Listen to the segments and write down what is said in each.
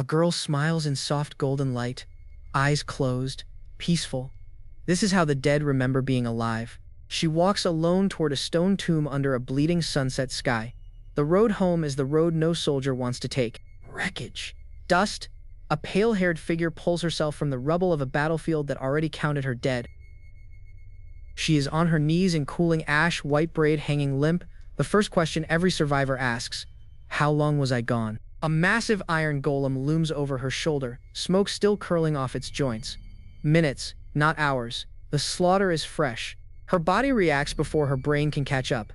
A girl smiles in soft golden light, eyes closed, peaceful. This is how the dead remember being alive. She walks alone toward a stone tomb under a bleeding sunset sky. The road home is the road no soldier wants to take. Wreckage. Dust. A pale-haired figure pulls herself from the rubble of a battlefield that already counted her dead. She is on her knees in cooling ash, white braid hanging limp. The first question every survivor asks, how long was I gone? A massive iron golem looms over her shoulder, smoke still curling off its joints. Minutes, not hours. The slaughter is fresh. Her body reacts before her brain can catch up.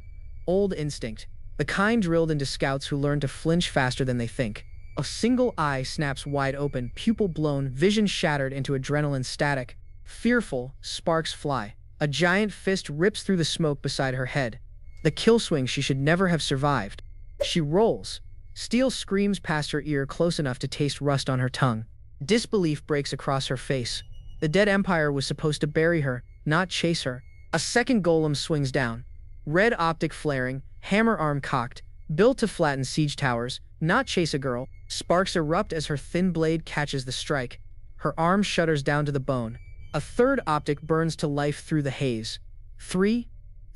Old instinct, the kind drilled into scouts who learn to flinch faster than they think. A single eye snaps wide open, pupil blown, vision shattered into adrenaline static. Fearful, sparks fly. A giant fist rips through the smoke beside her head. The kill swing she should never have survived. She rolls. Steel screams past her ear close enough to taste rust on her tongue. Disbelief breaks across her face. The dead Empire was supposed to bury her, not chase her. A second golem swings down. Red optic flaring, hammer arm cocked, built to flatten siege towers, not chase a girl. Sparks erupt as her thin blade catches the strike. Her arm shudders down to the bone. A third optic burns to life through the haze. Three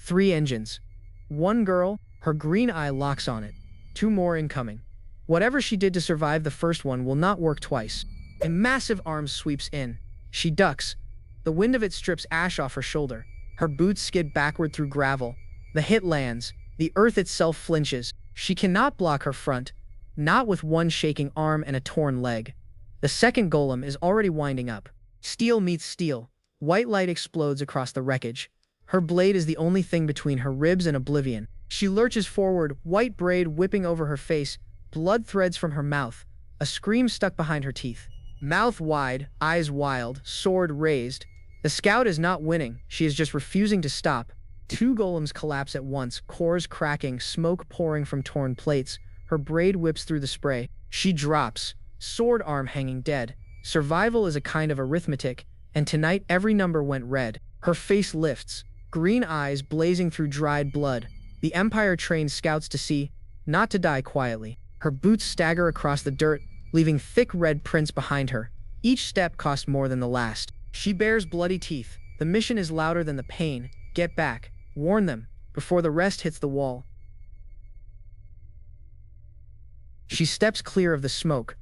engines. One girl, her green eye locks on it. Two more incoming. Whatever she did to survive the first one will not work twice. A massive arm sweeps in. She ducks. The wind of it strips ash off her shoulder. Her boots skid backward through gravel. The hit lands. The earth itself flinches. She cannot block her front, not with one shaking arm and a torn leg. The second golem is already winding up. Steel meets steel. White light explodes across the wreckage. Her blade is the only thing between her ribs and oblivion. She lurches forward, white braid whipping over her face, blood threads from her mouth, a scream stuck behind her teeth. Mouth wide, eyes wild, sword raised. The scout is not winning, she is just refusing to stop. Two golems collapse at once, cores cracking, smoke pouring from torn plates. Her braid whips through the spray. She drops, sword arm hanging dead. Survival is a kind of arithmetic, and tonight every number went red. Her face lifts, green eyes blazing through dried blood. The Empire trained scouts to see, not to die quietly. Her boots stagger across the dirt, leaving thick red prints behind her. Each step cost more than the last. She bares bloody teeth. The mission is louder than the pain. Get back. Warn them, before the rest hits the wall. She steps clear of the smoke.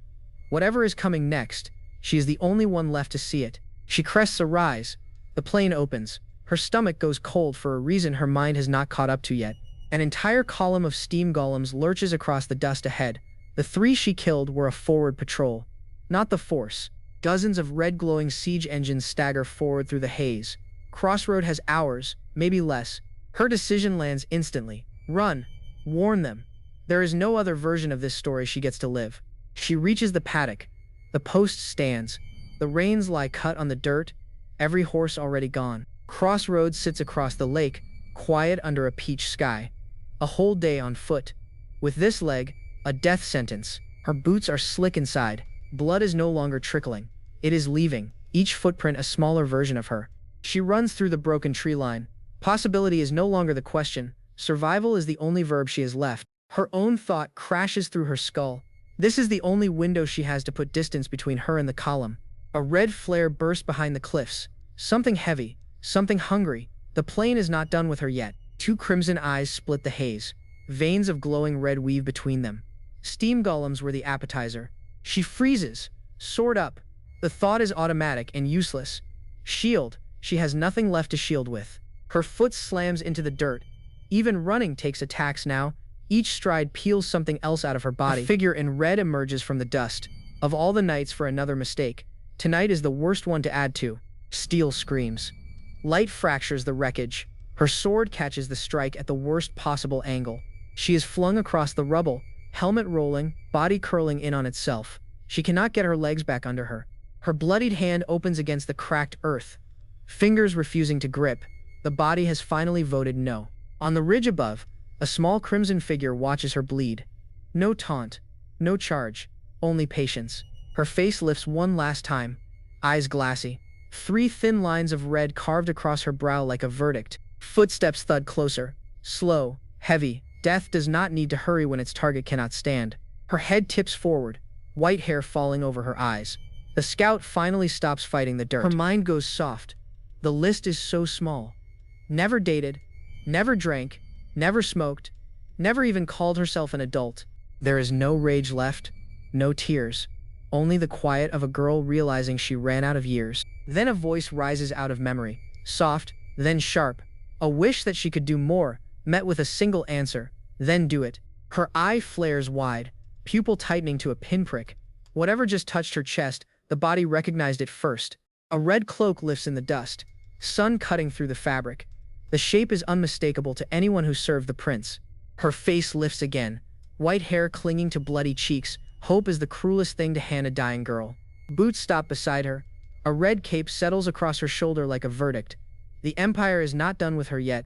Whatever is coming next, she is the only one left to see it. She crests a rise. The plane opens. Her stomach goes cold for a reason her mind has not caught up to yet. An entire column of steam golems lurches across the dust ahead. The three she killed were a forward patrol, not the force. Dozens of red glowing siege engines stagger forward through the haze. Crossroad has hours, maybe less. Her decision lands instantly. Run. Warn them. There is no other version of this story she gets to live. She reaches the paddock. The post stands. The reins lie cut on the dirt. Every horse already gone. Crossroad sits across the lake, quiet under a peach sky. A whole day on foot. With this leg, a death sentence. Her boots are slick inside. Blood is no longer trickling. It is leaving, each footprint a smaller version of her. She runs through the broken tree line. Possibility is no longer the question. Survival is the only verb she has left. Her own thought crashes through her skull. This is the only window she has to put distance between her and the column. A red flare bursts behind the cliffs. Something heavy, something hungry. The plane is not done with her yet. Two crimson eyes split the haze. Veins of glowing red weave between them. Steam golems were the appetizer. She freezes, sword up. The thought is automatic and useless. Shield. She has nothing left to shield with. Her foot slams into the dirt. Even running takes a tax now. Each stride peels something else out of her body. A figure in red emerges from the dust. Of all the nights for another mistake, tonight is the worst one to add to. Steel screams. Light fractures the wreckage. Her sword catches the strike at the worst possible angle. She is flung across the rubble, helmet rolling, body curling in on itself. She cannot get her legs back under her. Her bloodied hand opens against the cracked earth. Fingers refusing to grip. The body has finally voted no. On the ridge above, a small crimson figure watches her bleed. No taunt, no charge, only patience. Her face lifts one last time, eyes glassy. Three thin lines of red carved across her brow like a verdict. Footsteps thud closer, slow, heavy. Death does not need to hurry when its target cannot stand. Her head tips forward. white hair falling over her eyes. The scout finally stops fighting the dirt. Her mind goes soft. The list is so small. Never dated, never drank, never smoked, never even called herself an adult. There is no rage left, no tears. Only the quiet of a girl realizing she ran out of years. Then a voice rises out of memory, soft, then sharp. A wish that she could do more, met with a single answer, then do it. Her eye flares wide, pupil tightening to a pinprick. Whatever just touched her chest, the body recognized it first. A red cloak lifts in the dust, sun cutting through the fabric. The shape is unmistakable to anyone who served the prince. Her face lifts again, white hair clinging to bloody cheeks. Hope is the cruelest thing to hand a dying girl. Boots stop beside her. A red cape settles across her shoulder like a verdict. The Empire is not done with her yet.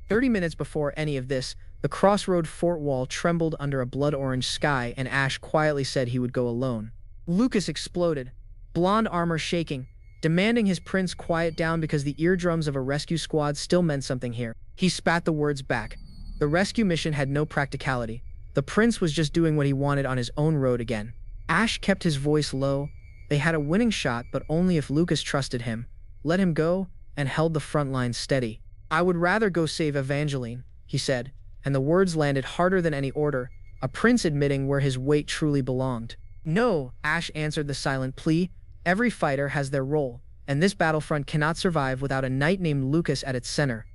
30 minutes before any of this, the Crossroad fort wall trembled under a blood-orange sky, and Ash quietly said he would go alone. Lucas exploded, blonde armor shaking, demanding his prince quiet down because the eardrums of a rescue squad still meant something here. He spat the words back. The rescue mission had no practicality. The prince was just doing what he wanted on his own road again. Ash kept his voice low. They had a winning shot, but only if Lucas trusted him, let him go, and held the front line steady. I would rather go save Evangeline, he said, and the words landed harder than any order, a prince admitting where his weight truly belonged. No, Ash answered the silent plea. Every fighter has their role, and this battlefront cannot survive without a knight named Lucas at its center.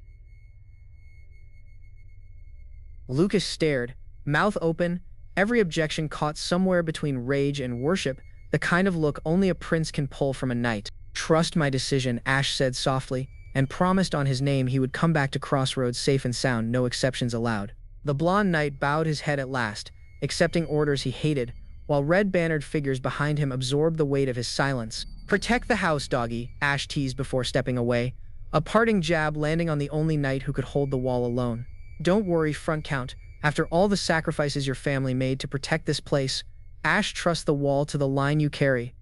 Lucas stared, mouth open, every objection caught somewhere between rage and worship, the kind of look only a prince can pull from a knight. Trust my decision, Ash said softly, and promised on his name he would come back to Crossroads safe and sound, no exceptions allowed. The blonde knight bowed his head at last, accepting orders he hated, while red-bannered figures behind him absorbed the weight of his silence. Protect the house, doggy, Ash teased before stepping away, a parting jab landing on the only knight who could hold the wall alone. Don't worry, front count. After all the sacrifices your family made to protect this place, Ash trusts the wall to the line you carry.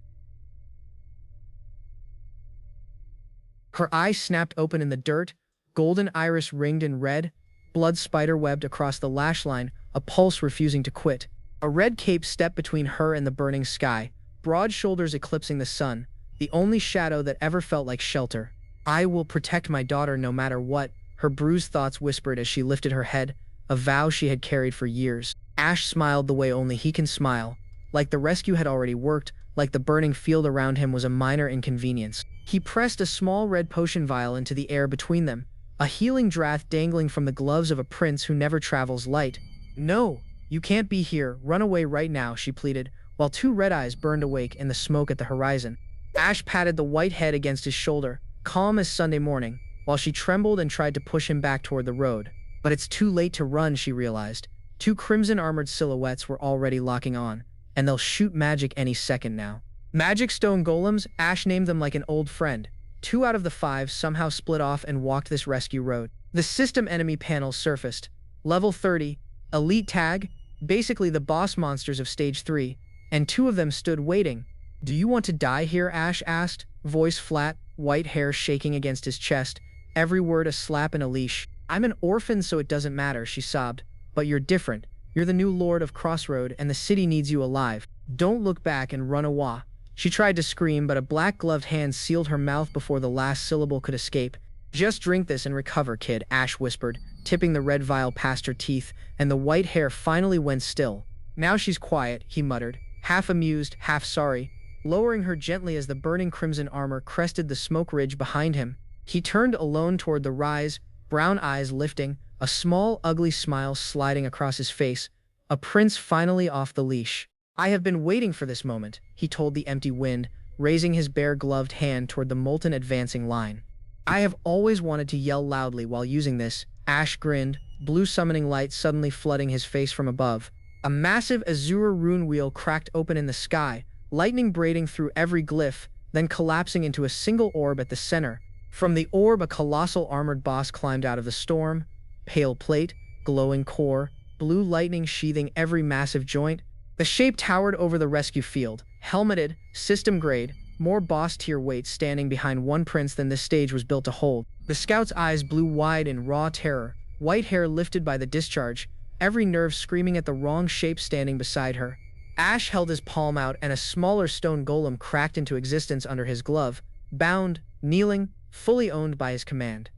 Her eyes snapped open in the dirt, golden iris ringed in red, blood spider-webbed across the lash line, a pulse refusing to quit. A red cape stepped between her and the burning sky, broad shoulders eclipsing the sun, the only shadow that ever felt like shelter. I will protect my daughter no matter what, her bruised thoughts whispered as she lifted her head, a vow she had carried for years. Ash smiled the way only he can smile, like the rescue had already worked, like the burning field around him was a minor inconvenience. He pressed a small red potion vial into the air between them, a healing draught dangling from the gloves of a prince who never travels light. No, you can't be here, run away right now, she pleaded, while two red eyes burned awake in the smoke at the horizon. Ash patted the white head against his shoulder, calm as Sunday morning, while she trembled and tried to push him back toward the road. But it's too late to run, she realized. Two crimson-armored silhouettes were already locking on, and they'll shoot magic any second now. Magic stone golems, Ash named them like an old friend. 2 out of the 5 somehow split off and walked this rescue road. The system enemy panel surfaced. Level 30, elite tag, basically the boss monsters of Stage 3, and 2 of them stood waiting. Do you want to die here, Ash asked, voice flat, white hair shaking against his chest, every word a slap and a leash. I'm an orphan, so it doesn't matter, she sobbed. But you're different. You're the new lord of Crossroad, and the city needs you alive. Don't look back and run away. She tried to scream, but a black-gloved hand sealed her mouth before the last syllable could escape. Just drink this and recover, kid, Ash whispered, tipping the red vial past her teeth, and the white hair finally went still. Now she's quiet, he muttered, half amused, half sorry, lowering her gently as the burning crimson armor crested the smoke ridge behind him. He turned alone toward the rise, brown eyes lifting, a small, ugly smile sliding across his face, a prince finally off the leash. I have been waiting for this moment, he told the empty wind, raising his bare-gloved hand toward the molten advancing line. I have always wanted to yell loudly while using this, Ash grinned, blue summoning light suddenly flooding his face from above. A massive azure rune wheel cracked open in the sky, lightning braiding through every glyph, then collapsing into a single orb at the center. From the orb, a colossal armored boss climbed out of the storm, pale plate, glowing core, blue lightning sheathing every massive joint. The shape towered over the rescue field, helmeted, system-grade, more boss-tier weight standing behind one prince than this stage was built to hold. The scout's eyes blew wide in raw terror, white hair lifted by the discharge, every nerve screaming at the wrong shape standing beside her. Ash held his palm out and a smaller stone golem cracked into existence under his glove, bound, kneeling, fully owned by his command.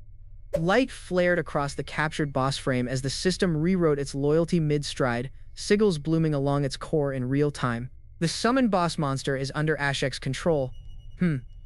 Light flared across the captured boss frame as the system rewrote its loyalty mid-stride, sigils blooming along its core in real time. The summoned boss monster is under Ash's control.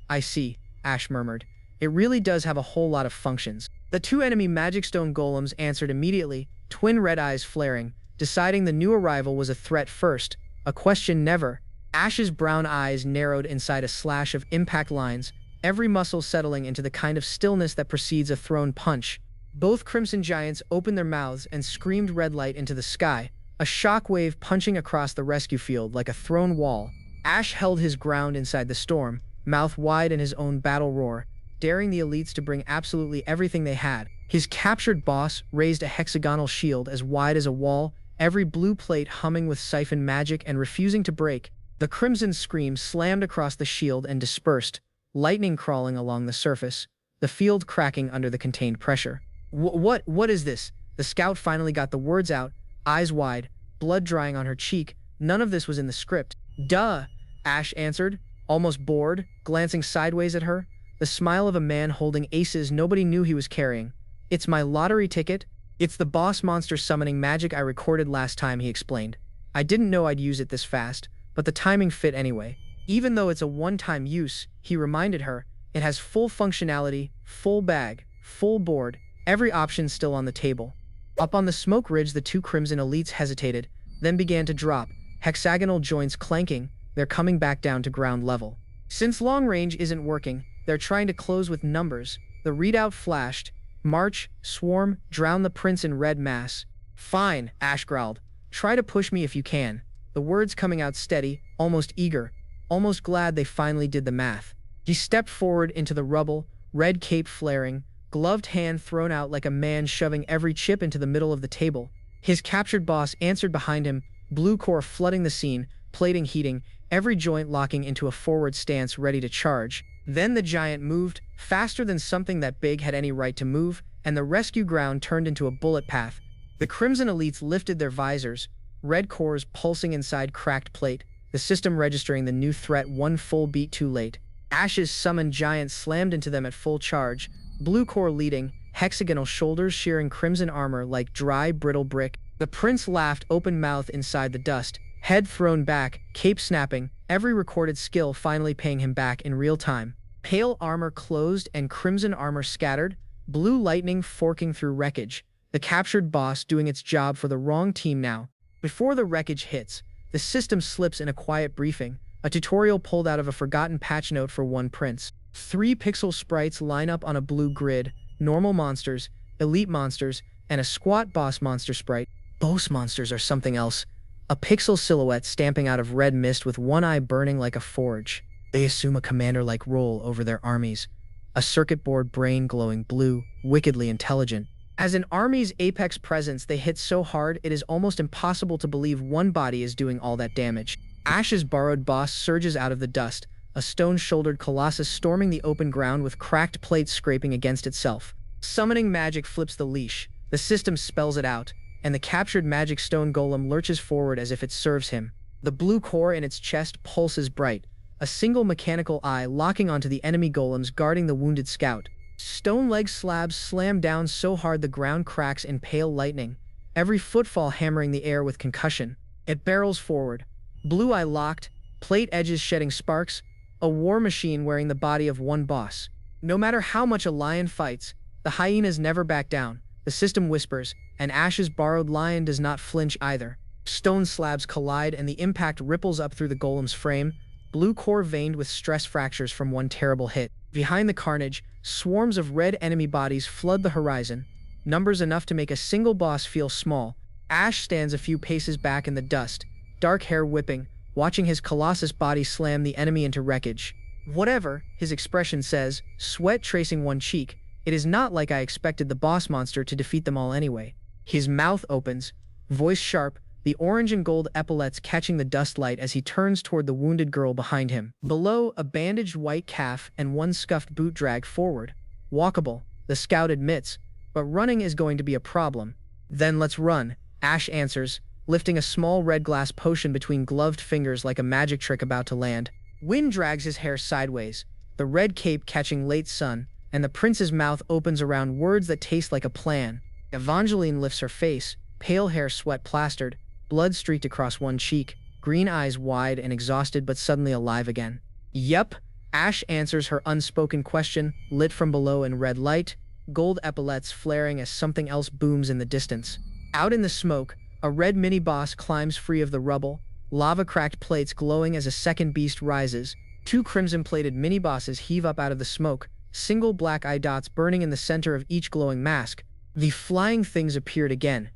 I see, Ash murmured. It really does have a whole lot of functions. The two enemy Magic Stone Golems answered immediately, twin red eyes flaring, deciding the new arrival was a threat first, a question never. Ash's brown eyes narrowed inside a slash of impact lines, every muscle settling into the kind of stillness that precedes a thrown punch. Both Crimson Giants opened their mouths and screamed red light into the sky, a shockwave punching across the rescue field like a thrown wall. Ash held his ground inside the storm, mouth wide in his own battle roar, daring the elites to bring absolutely everything they had. His captured boss raised a hexagonal shield as wide as a wall, every blue plate humming with siphon magic and refusing to break. The crimson scream slammed across the shield and dispersed, lightning crawling along the surface, the field cracking under the contained pressure. What is this? The scout finally got the words out, eyes wide, blood drying on her cheek. None of this was in the script. Duh, Ash answered, almost bored, glancing sideways at her, the smile of a man holding aces nobody knew he was carrying. It's my lottery ticket. It's the boss monster summoning magic I recorded last time, he explained. I didn't know I'd use it this fast, but the timing fit anyway. Even though it's a one-time use, he reminded her, it has full functionality, full bag, full board, every option still on the table. Up on the smoke ridge, the two Crimson elites hesitated, then began to drop, hexagonal joints clanking. They're coming back down to ground level. Since long range isn't working, they're trying to close with numbers. The readout flashed. March, swarm, drown the prince in red mass. Fine, Ash growled. Try to push me if you can. The words coming out steady, almost eager, almost glad they finally did the math. He stepped forward into the rubble, red cape flaring, gloved hand thrown out like a man shoving every chip into the middle of the table. His captured boss answered behind him, blue core flooding the scene, plating heating, every joint locking into a forward stance ready to charge. Then the giant moved, faster than something that big had any right to move, and the rescue ground turned into a bullet path. The Crimson elites lifted their visors, red cores pulsing inside cracked plate, the system registering the new threat one full beat too late. Ash's summoned giant slammed into them at full charge, blue core leading, hexagonal shoulders shearing crimson armor like dry, brittle brick. The prince laughed open mouth inside the dust, head thrown back, cape snapping, every recorded skill finally paying him back in real time. Pale armor closed and crimson armor scattered, blue lightning forking through wreckage, the captured boss doing its job for the wrong team now. Before the wreckage hits, the system slips in a quiet briefing, a tutorial pulled out of a forgotten patch note for one prince. 3 pixel sprites line up on a blue grid, normal monsters, elite monsters, and a squat boss monster sprite. Boss monsters are something else. A pixel silhouette stamping out of red mist with one eye burning like a forge. They assume a commander-like role over their armies. A circuit board brain glowing blue, wickedly intelligent. As an army's apex presence, they hit so hard it is almost impossible to believe one body is doing all that damage. Ash's borrowed boss surges out of the dust, a stone-shouldered colossus storming the open ground with cracked plates scraping against itself. Summoning magic flips the leash, the system spells it out, and the captured magic stone golem lurches forward as if it serves him. The blue core in its chest pulses bright, a single mechanical eye locking onto the enemy golems guarding the wounded scout. Stone leg slabs slam down so hard the ground cracks in pale lightning, every footfall hammering the air with concussion. It barrels forward, blue eye locked, plate edges shedding sparks, a war machine wearing the body of one boss. No matter how much a lion fights, the hyenas never back down, the system whispers, and Ash's borrowed lion does not flinch either. Stone slabs collide and the impact ripples up through the golem's frame, blue core veined with stress fractures from one terrible hit. Behind the carnage, swarms of red enemy bodies flood the horizon, numbers enough to make a single boss feel small. Ash stands a few paces back in the dust, dark hair whipping, watching his colossus body slam the enemy into wreckage. Whatever, his expression says, sweat tracing one cheek, it is not like I expected the boss monster to defeat them all anyway. His mouth opens, voice sharp, the orange and gold epaulets catching the dust light as he turns toward the wounded girl behind him. Below, a bandaged white calf and one scuffed boot drag forward. Walkable, the scout admits, but running is going to be a problem. Then let's run, Ash answers, lifting a small red glass potion between gloved fingers like a magic trick about to land. Wind drags his hair sideways, the red cape catching late sun, and the prince's mouth opens around words that taste like a plan. Evangeline lifts her face, pale hair sweat plastered, blood streaked across one cheek, green eyes wide and exhausted but suddenly alive again. Yep, Ash answers her unspoken question, lit from below in red light, gold epaulets flaring as something else booms in the distance. Out in the smoke, a red mini-boss climbs free of the rubble, lava-cracked plates glowing as a second beast rises. Two crimson-plated mini-bosses heave up out of the smoke, single black eye dots burning in the center of each glowing mask. The flying things appeared again.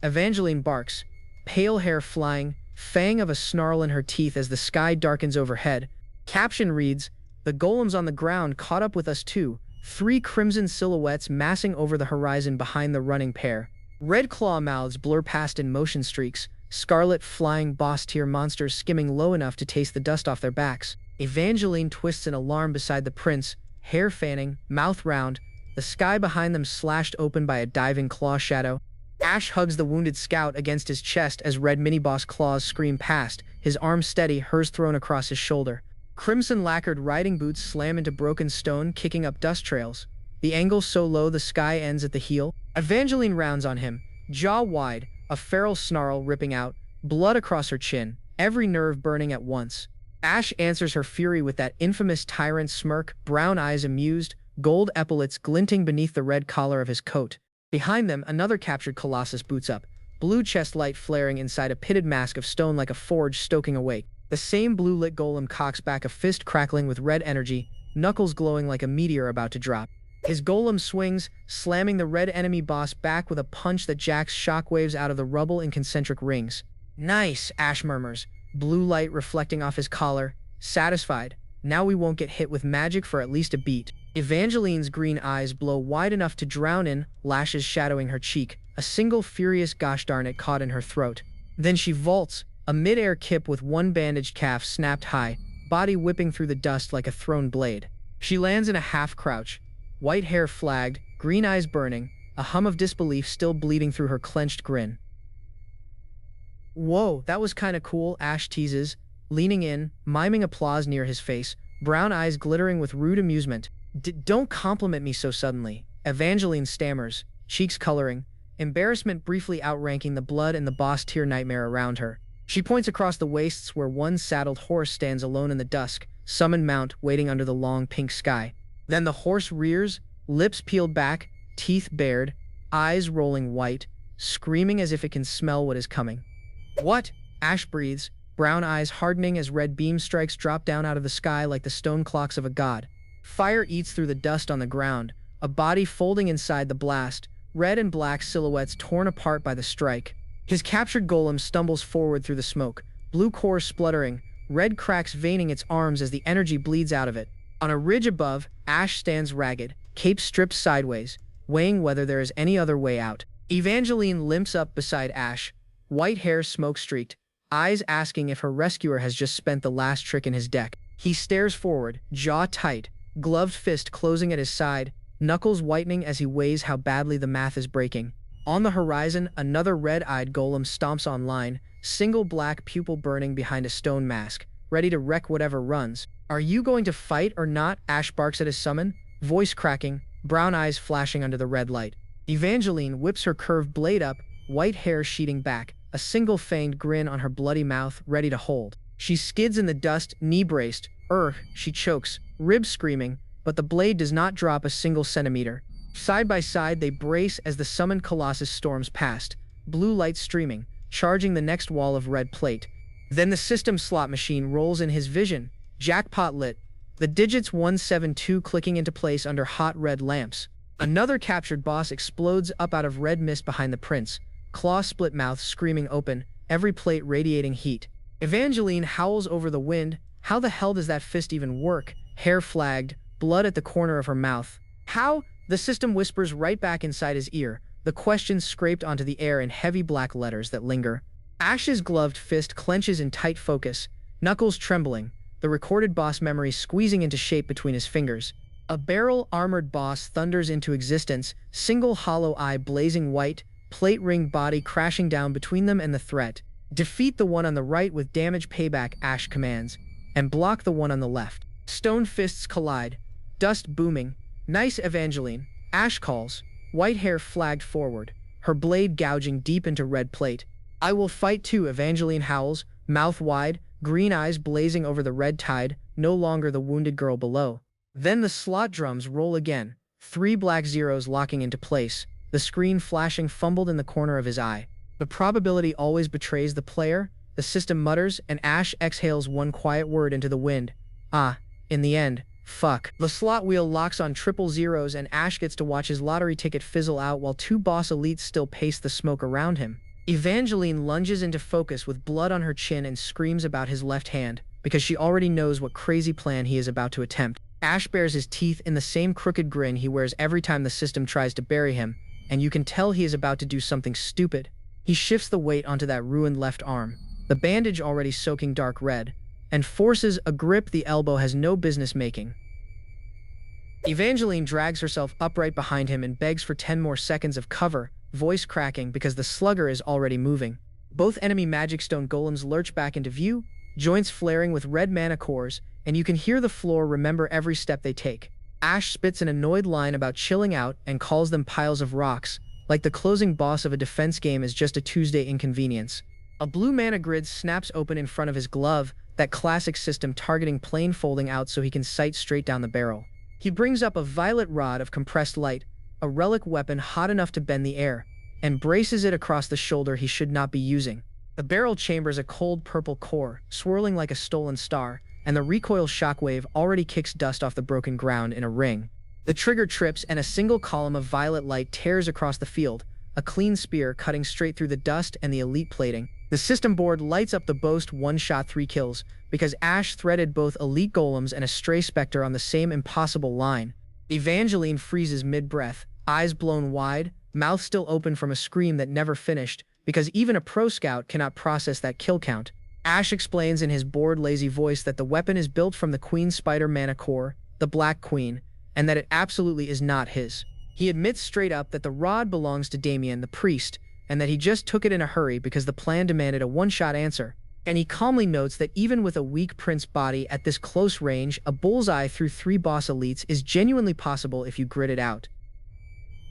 Evangeline barks, pale hair flying, fang of a snarl in her teeth as the sky darkens overhead. Caption reads, "The golems on the ground caught up with us too." Three crimson silhouettes massing over the horizon behind the running pair. Red claw mouths blur past in motion streaks, scarlet flying boss-tier monsters skimming low enough to taste the dust off their backs. Evangeline twists in alarm beside the prince, hair fanning, mouth round, the sky behind them slashed open by a diving claw shadow. Ash hugs the wounded scout against his chest as red mini-boss claws scream past, his arm steady, hers thrown across his shoulder. Crimson lacquered riding boots slam into broken stone, kicking up dust trails. The angle so low the sky ends at the heel. Evangeline rounds on him, jaw wide, a feral snarl ripping out, blood across her chin, every nerve burning at once. Ash answers her fury with that infamous Tyrant smirk, brown eyes amused, gold epaulets glinting beneath the red collar of his coat. Behind them, another captured Colossus boots up, blue chest light flaring inside a pitted mask of stone like a forge stoking awake. The same blue-lit golem cocks back a fist crackling with red energy, knuckles glowing like a meteor about to drop. His golem swings, slamming the red enemy boss back with a punch that jacks shockwaves out of the rubble in concentric rings. "Nice," Ash murmurs, blue light reflecting off his collar, satisfied. Now we won't get hit with magic for at least a beat. Evangeline's green eyes blow wide enough to drown in, lashes shadowing her cheek, a single furious gosh darn it caught in her throat. Then she vaults, a mid-air kip with one bandaged calf snapped high, body whipping through the dust like a thrown blade. She lands in a half-crouch, white hair flagged, green eyes burning, a hum of disbelief still bleeding through her clenched grin. "Whoa, that was kinda cool," Ash teases, leaning in, miming applause near his face, brown eyes glittering with rude amusement. Don't compliment me so suddenly," Evangeline stammers, cheeks coloring, embarrassment briefly outranking the blood and the boss-tier nightmare around her. She points across the wastes where one saddled horse stands alone in the dusk, summoned mount waiting under the long pink sky. Then the horse rears, lips peeled back, teeth bared, eyes rolling white, screaming as if it can smell what is coming. "What?" Ash breathes, brown eyes hardening as red beam strikes drop down out of the sky like the stone clocks of a god. Fire eats through the dust on the ground, a body folding inside the blast, red and black silhouettes torn apart by the strike. His captured golem stumbles forward through the smoke, blue core spluttering, red cracks veining its arms as the energy bleeds out of it. On a ridge above, Ash stands ragged, cape stripped sideways, weighing whether there is any other way out. Evangeline limps up beside Ash, white hair smoke-streaked, eyes asking if her rescuer has just spent the last trick in his deck. He stares forward, jaw tight, gloved fist closing at his side, knuckles whitening as he weighs how badly the math is breaking. On the horizon, another red-eyed golem stomps online, single black pupil burning behind a stone mask, ready to wreck whatever runs. "Are you going to fight or not?" Ash barks at his summon, voice cracking, brown eyes flashing under the red light. Evangeline whips her curved blade up, white hair sheeting back, a single-fanged grin on her bloody mouth, ready to hold. She skids in the dust, knee-braced. She chokes, ribs screaming, but the blade does not drop a single centimeter. Side by side, they brace as the summoned Colossus storms past, blue light streaming, charging the next wall of red plate. Then the system slot machine rolls in his vision, jackpot lit, the digits 172 clicking into place under hot red lamps. Another captured boss explodes up out of red mist behind the prince, claw-split mouth screaming open, every plate radiating heat. Evangeline howls over the wind. How the hell does that fist even work? Hair flagged, blood at the corner of her mouth. "How?" The system whispers right back inside his ear, the question scraped onto the air in heavy black letters that linger. Ash's gloved fist clenches in tight focus, knuckles trembling, the recorded boss memory squeezing into shape between his fingers. A barrel-armored boss thunders into existence, single hollow eye blazing white, plate ring body crashing down between them and the threat. Defeat the one on the right with damage payback, Ash commands, and block the one on the left. Stone fists collide, dust booming. Nice, Evangeline, Ash calls, white hair flagged forward, her blade gouging deep into red plate. I will fight too, Evangeline howls, mouth wide, green eyes blazing over the red tide, no longer the wounded girl below. Then the slot drums roll again, 3 black zeros locking into place, the screen flashing fumbled in the corner of his eye. The probability always betrays the player, the system mutters, and Ash exhales one quiet word into the wind. Ah, in the end, fuck. The slot wheel locks on triple zeros and Ash gets to watch his lottery ticket fizzle out while 2 boss elites still pace the smoke around him. Evangeline lunges into focus with blood on her chin and screams about his left hand, because she already knows what crazy plan he is about to attempt. Ash bares his teeth in the same crooked grin he wears every time the system tries to bury him, and you can tell he is about to do something stupid. He shifts the weight onto that ruined left arm, the bandage already soaking dark red, and forces a grip the elbow has no business making. Evangeline drags herself upright behind him and begs for 10 more seconds of cover, voice cracking because the slugger is already moving. Both enemy magic stone golems lurch back into view, joints flaring with red mana cores, and you can hear the floor remember every step they take. Ash spits an annoyed line about chilling out and calls them piles of rocks, like the closing boss of a defense game is just a Tuesday inconvenience. A blue mana grid snaps open in front of his glove, that classic system targeting plane folding out so he can sight straight down the barrel. He brings up a violet rod of compressed light, a relic weapon hot enough to bend the air, and braces it across the shoulder he should not be using. The barrel chambers a cold purple core, swirling like a stolen star, and the recoil shockwave already kicks dust off the broken ground in a ring. The trigger trips and a single column of violet light tears across the field, a clean spear cutting straight through the dust and the elite plating. The system board lights up the boast one-shot 3 kills, because Ash threaded both elite golems and a stray specter on the same impossible line. Evangeline freezes mid-breath, eyes blown wide, mouth still open from a scream that never finished, because even a pro scout cannot process that kill count. Ash explains in his bored, lazy voice that the weapon is built from the Queen Spider mana core, the Black Queen, and that it absolutely is not his. He admits straight up that the rod belongs to Damien the priest, and that he just took it in a hurry because the plan demanded a one-shot answer. And he calmly notes that even with a weak prince body at this close range, a bullseye through 3 boss elites is genuinely possible if you grit it out.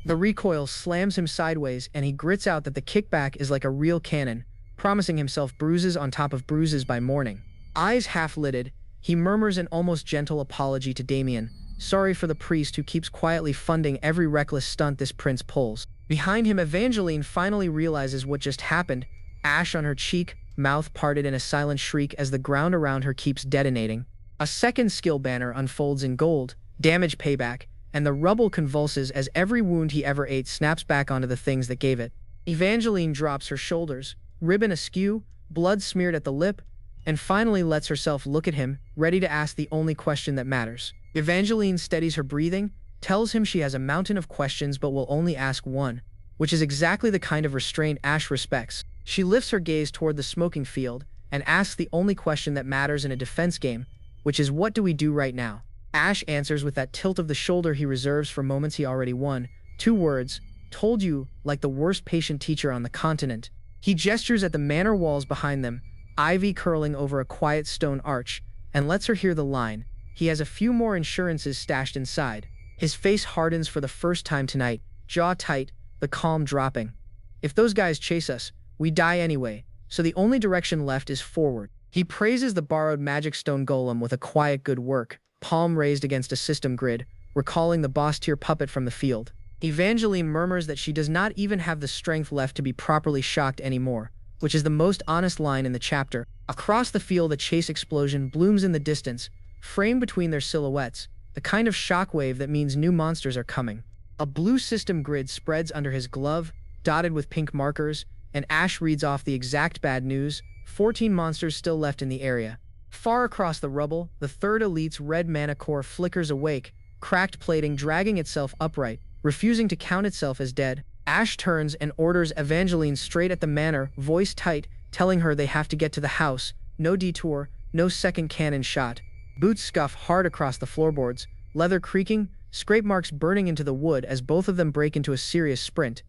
The recoil slams him sideways and he grits out that the kickback is like a real cannon, promising himself bruises on top of bruises by morning. Eyes half-lidded, he murmurs an almost gentle apology to Damien, sorry for the priest who keeps quietly funding every reckless stunt this prince pulls. Behind him, Evangeline finally realizes what just happened, ash on her cheek, mouth parted in a silent shriek as the ground around her keeps detonating. A second skill banner unfolds in gold, damage payback, and the rubble convulses as every wound he ever ate snaps back onto the things that gave it. Evangeline drops her shoulders, ribbon askew, blood smeared at the lip, and finally lets herself look at him, ready to ask the only question that matters. Evangeline steadies her breathing, tells him she has a mountain of questions but will only ask one, which is exactly the kind of restraint Ash respects. She lifts her gaze toward the smoking field and asks the only question that matters in a defense game, which is, what do we do right now? Ash answers with that tilt of the shoulder he reserves for moments he already won. 2 words, told you, like the worst patient teacher on the continent. He gestures at the manor walls behind them, ivy curling over a quiet stone arch, and lets her hear the line. He has a few more insurances stashed inside. His face hardens for the first time tonight, jaw tight, the calm dropping. If those guys chase us, we die anyway, so the only direction left is forward. He praises the borrowed magic stone golem with a quiet good work, palm raised against a system grid, recalling the boss-tier puppet from the field. Evangeline murmurs that she does not even have the strength left to be properly shocked anymore, which is the most honest line in the chapter. Across the field, a chase explosion blooms in the distance, framed between their silhouettes, the kind of shockwave that means new monsters are coming. A blue system grid spreads under his glove, dotted with pink markers, and Ash reads off the exact bad news: 14 monsters still left in the area. Far across the rubble, the third elite's red mana core flickers awake, cracked plating dragging itself upright, refusing to count itself as dead. Ash turns and orders Evangeline straight at the manor, voice tight, telling her they have to get to the house, no detour, no second cannon shot. Boots scuff hard across the floorboards, leather creaking, scrape marks burning into the wood as both of them break into a serious sprint.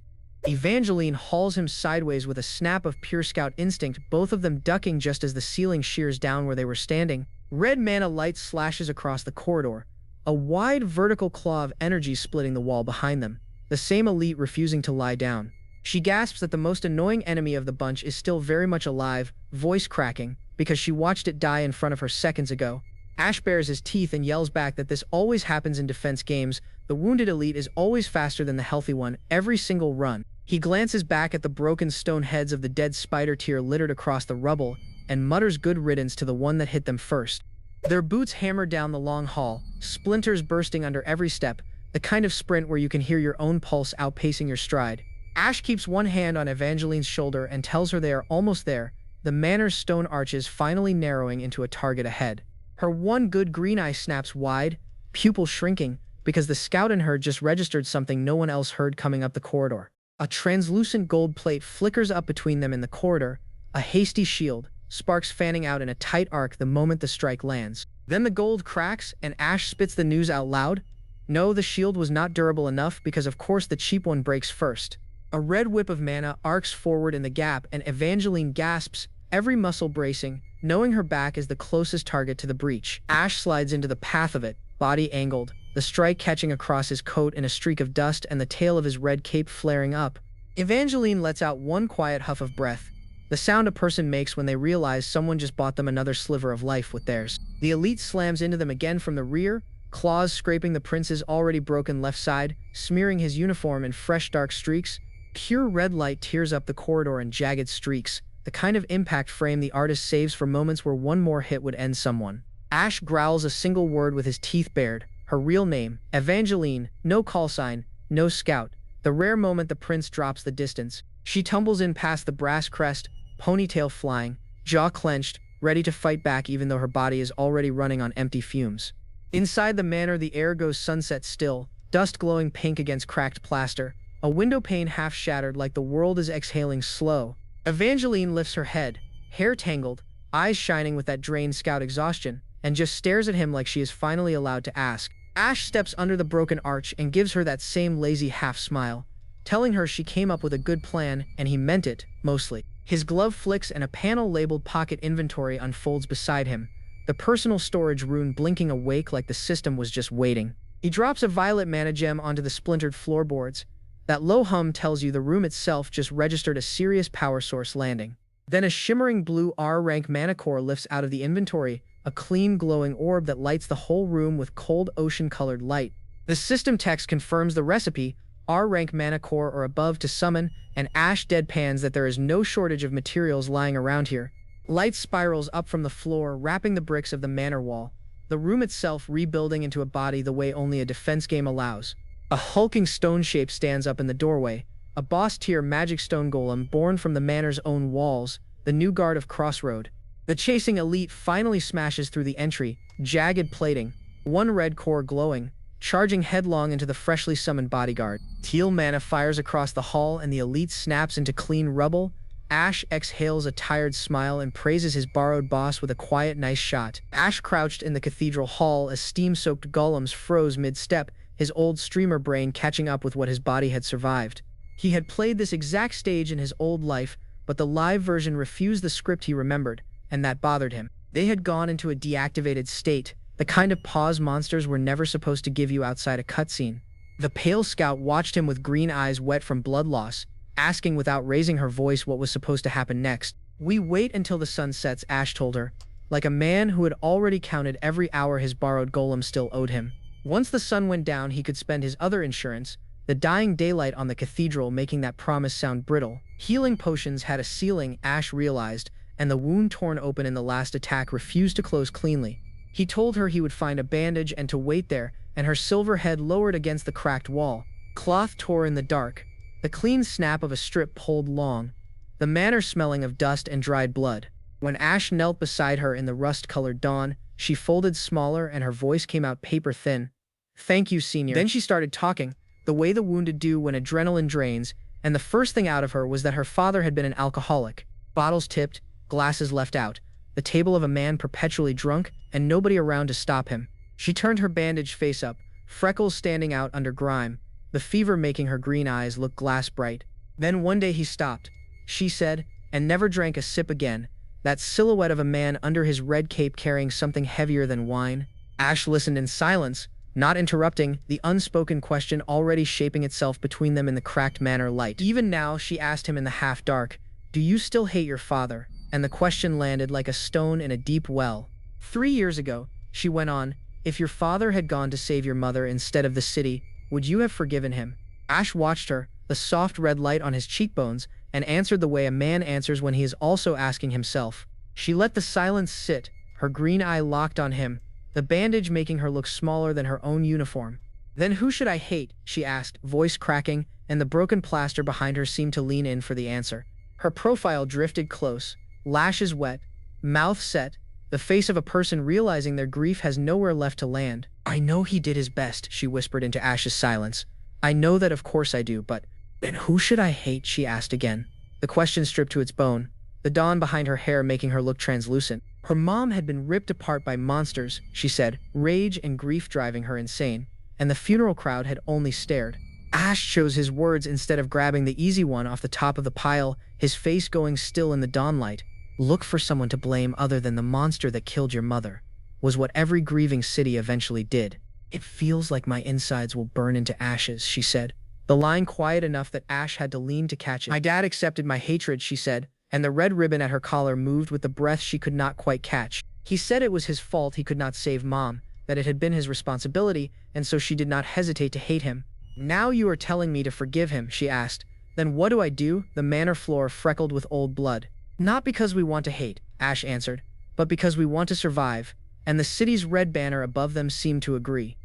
Evangeline hauls him sideways with a snap of pure scout instinct, both of them ducking just as the ceiling shears down where they were standing. Red mana light slashes across the corridor, a wide vertical claw of energy splitting the wall behind them, the same elite refusing to lie down. She gasps that the most annoying enemy of the bunch is still very much alive, voice cracking, because she watched it die in front of her seconds ago. Ash bares his teeth and yells back that this always happens in defense games. The wounded elite is always faster than the healthy one, every single run. He glances back at the broken stone heads of the dead spider tier littered across the rubble, and mutters good riddance to the one that hit them first. Their boots hammer down the long hall, splinters bursting under every step, the kind of sprint where you can hear your own pulse outpacing your stride. Ash keeps one hand on Evangeline's shoulder and tells her they are almost there, the manor's stone arches finally narrowing into a target ahead. Her one good green eye snaps wide, pupil shrinking, because the scout in her just registered something no one else heard coming up the corridor. A translucent gold plate flickers up between them in the corridor, a hasty shield, sparks fanning out in a tight arc the moment the strike lands. Then the gold cracks, and Ash spits the news out loud. No, the shield was not durable enough because of course the cheap one breaks first. A red whip of mana arcs forward in the gap, and Evangeline gasps, every muscle bracing, knowing her back is the closest target to the breach. Ash slides into the path of it, body angled, the strike catching across his coat in a streak of dust and the tail of his red cape flaring up. Evangeline lets out one quiet huff of breath, the sound a person makes when they realize someone just bought them another sliver of life with theirs. The elite slams into them again from the rear, claws scraping the prince's already broken left side, smearing his uniform in fresh dark streaks. Pure red light tears up the corridor in jagged streaks, the kind of impact frame the artist saves for moments where one more hit would end someone. Ash growls a single word with his teeth bared, her real name, Evangeline, no call sign, no scout. The rare moment the prince drops the distance, she tumbles in past the brass crest, ponytail flying, jaw clenched, ready to fight back even though her body is already running on empty fumes. Inside the manor the air goes sunset still, dust glowing pink against cracked plaster, a window pane half shattered like the world is exhaling slow. Evangeline lifts her head, hair tangled, eyes shining with that drained scout exhaustion, and just stares at him like she is finally allowed to ask. Ash steps under the broken arch and gives her that same lazy half smile, telling her she came up with a good plan and he meant it, mostly. His glove flicks and a panel labeled Pocket Inventory unfolds beside him, the personal storage rune blinking awake like the system was just waiting. He drops a violet mana gem onto the splintered floorboards. That low hum tells you the room itself just registered a serious power source landing. Then a shimmering blue R-rank mana core lifts out of the inventory, a clean glowing orb that lights the whole room with cold ocean-colored light. The system text confirms the recipe, R-rank mana core or above to summon, and Ash deadpans that there is no shortage of materials lying around here. Light spirals up from the floor, wrapping the bricks of the manor wall, the room itself rebuilding into a body the way only a defense game allows. A hulking stone shape stands up in the doorway, a boss-tier magic stone golem born from the manor's own walls, the new guard of Crossroad. The chasing elite finally smashes through the entry, jagged plating, one red core glowing, charging headlong into the freshly summoned bodyguard. Teal mana fires across the hall and the elite snaps into clean rubble. Ash exhales a tired smile and praises his borrowed boss with a quiet nice shot. Ash crouched in the cathedral hall as steam-soaked golems froze mid-step, his old streamer brain catching up with what his body had survived. He had played this exact stage in his old life, but the live version refused the script he remembered, and that bothered him. They had gone into a deactivated state, the kind of pause monsters were never supposed to give you outside a cutscene. The pale scout watched him with green eyes wet from blood loss, asking without raising her voice what was supposed to happen next. "We wait until the sun sets," Ash told her, like a man who had already counted every hour his borrowed golem still owed him. Once the sun went down, he could spend his other insurance, the dying daylight on the cathedral, making that promise sound brittle. Healing potions had a ceiling, Ash realized, and the wound torn open in the last attack refused to close cleanly. He told her he would find a bandage and to wait there, and her silver head lowered against the cracked wall. Cloth tore in the dark, the clean snap of a strip pulled long, the manor smelling of dust and dried blood. When Ash knelt beside her in the rust-colored dawn, she folded smaller and her voice came out paper-thin. "Thank you, Senior." Then she started talking, the way the wounded do when adrenaline drains, and the first thing out of her was that her father had been an alcoholic. Bottles tipped, glasses left out, the table of a man perpetually drunk, and nobody around to stop him. She turned her bandaged face up, freckles standing out under grime, the fever making her green eyes look glass bright. Then one day he stopped, she said, and never drank a sip again, that silhouette of a man under his red cape carrying something heavier than wine. Ash listened in silence, not interrupting, the unspoken question already shaping itself between them in the cracked manor light. Even now, she asked him in the half-dark, "Do you still hate your father?" And the question landed like a stone in a deep well. 3 years ago, she went on, "If your father had gone to save your mother instead of the city, would you have forgiven him?" Ash watched her, the soft red light on his cheekbones, and answered the way a man answers when he is also asking himself. She let the silence sit, her green eye locked on him, the bandage making her look smaller than her own uniform. "Then who should I hate?" she asked, voice cracking, and the broken plaster behind her seemed to lean in for the answer. Her profile drifted close, lashes wet, mouth set, the face of a person realizing their grief has nowhere left to land. "I know he did his best," she whispered into Ash's silence. "I know that, of course I do, but then who should I hate?" she asked again, the question stripped to its bone, the dawn behind her hair making her look translucent. Her mom had been ripped apart by monsters, she said, rage and grief driving her insane, and the funeral crowd had only stared. Ash chose his words instead of grabbing the easy one off the top of the pile, his face going still in the dawnlight. "Look for someone to blame other than the monster that killed your mother," was what every grieving city eventually did. "It feels like my insides will burn into ashes," she said, the line quiet enough that Ash had to lean to catch it. "My dad accepted my hatred," she said, and the red ribbon at her collar moved with the breath she could not quite catch. "He said it was his fault he could not save Mom, that it had been his responsibility, and so she did not hesitate to hate him." "Now you are telling me to forgive him," she asked. "Then what do I do?" The manor floor freckled with old blood. "Not because we want to hate," Ash answered, "but because we want to survive," and the city's red banner above them seemed to agree.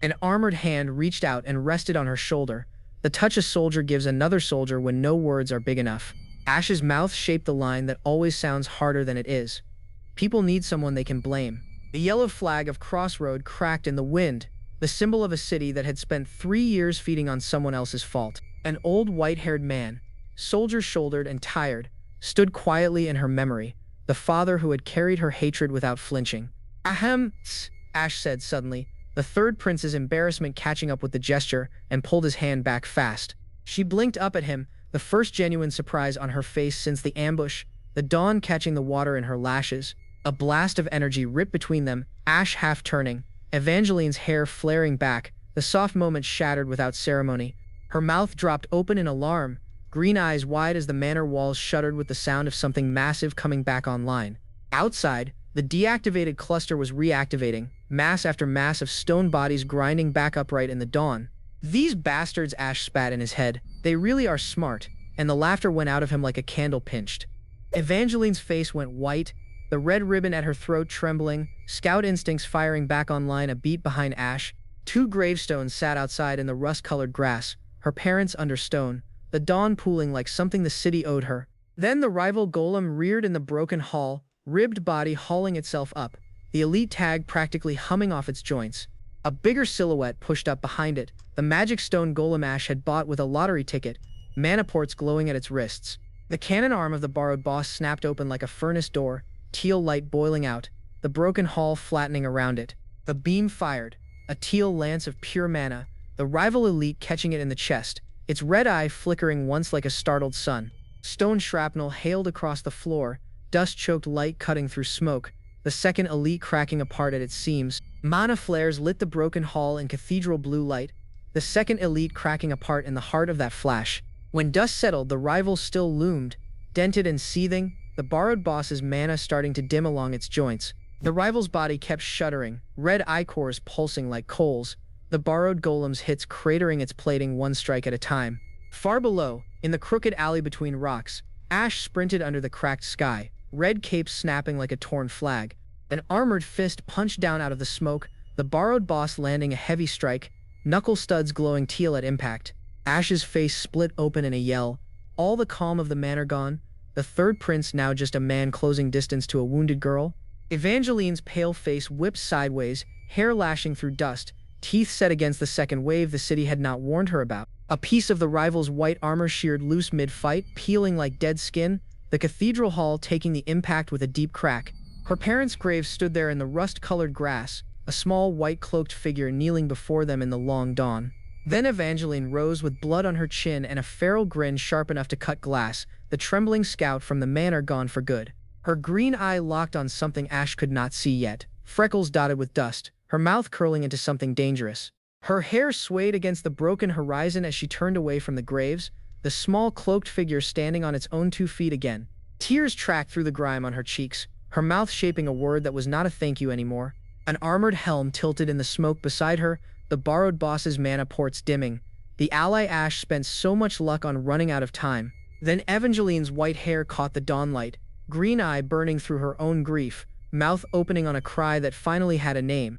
An armored hand reached out and rested on her shoulder, the touch a soldier gives another soldier when no words are big enough. Ash's mouth shaped the line that always sounds harder than it is. People need someone they can blame. The yellow flag of Crossroad cracked in the wind, the symbol of a city that had spent 3 years feeding on someone else's fault. An old white-haired man, soldier-shouldered and tired, stood quietly in her memory, the father who had carried her hatred without flinching. "Ahem," Ash said suddenly, the third prince's embarrassment catching up with the gesture, and pulled his hand back fast. She blinked up at him, the first genuine surprise on her face since the ambush, the dawn catching the water in her lashes. A blast of energy ripped between them, Ash half turning, Evangeline's hair flaring back, the soft moment shattered without ceremony. Her mouth dropped open in alarm, green eyes wide as the manor walls shuddered with the sound of something massive coming back online. Outside, the deactivated cluster was reactivating, mass after mass of stone bodies grinding back upright in the dawn. "These bastards," Ash spat in his head, "they really are smart," and the laughter went out of him like a candle pinched. Evangeline's face went white, the red ribbon at her throat trembling, scout instincts firing back online a beat behind Ash. 2 gravestones sat outside in the rust-colored grass, her parents under stone, the dawn pooling like something the city owed her. Then the rival Golem reared in the broken hall, ribbed body hauling itself up, the elite tag practically humming off its joints. A bigger silhouette pushed up behind it, the magic stone Golem Ash had bought with a lottery ticket, mana ports glowing at its wrists. The cannon arm of the borrowed boss snapped open like a furnace door, teal light boiling out, the broken hall flattening around it. The beam fired, a teal lance of pure mana, the rival elite catching it in the chest, its red eye flickering once like a startled sun. Stone shrapnel hailed across the floor, dust-choked light cutting through smoke, the second elite cracking apart at its seams. Mana flares lit the broken hall in cathedral blue light, the second elite cracking apart in the heart of that flash. When dust settled, the rival still loomed, dented and seething, the borrowed boss's mana starting to dim along its joints. The rival's body kept shuddering, red eye-cores pulsing like coals, the borrowed golem's hits cratering its plating one strike at a time. Far below, in the crooked alley between rocks, Ash sprinted under the cracked sky, red cape snapping like a torn flag. An armored fist punched down out of the smoke, the borrowed boss landing a heavy strike, knuckle studs glowing teal at impact. Ash's face split open in a yell, all the calm of the manor gone, the third prince now just a man closing distance to a wounded girl. Evangeline's pale face whipped sideways, hair lashing through dust, teeth set against the second wave the city had not warned her about. A piece of the rival's white armor sheared loose mid-fight, peeling like dead skin, the cathedral hall taking the impact with a deep crack. Her parents' grave stood there in the rust-colored grass, a small white-cloaked figure kneeling before them in the long dawn. Then Evangeline rose with blood on her chin and a feral grin sharp enough to cut glass, the trembling scout from the manor gone for good. Her green eye locked on something Ash could not see yet, freckles dotted with dust, her mouth curling into something dangerous. Her hair swayed against the broken horizon as she turned away from the graves, the small cloaked figure standing on its own 2 feet again. Tears tracked through the grime on her cheeks, her mouth shaping a word that was not a thank you anymore. An armored helm tilted in the smoke beside her, the borrowed boss's mana ports dimming. The ally Ash spent so much luck on running out of time. Then Evangeline's white hair caught the dawnlight, green eye burning through her own grief, mouth opening on a cry that finally had a name.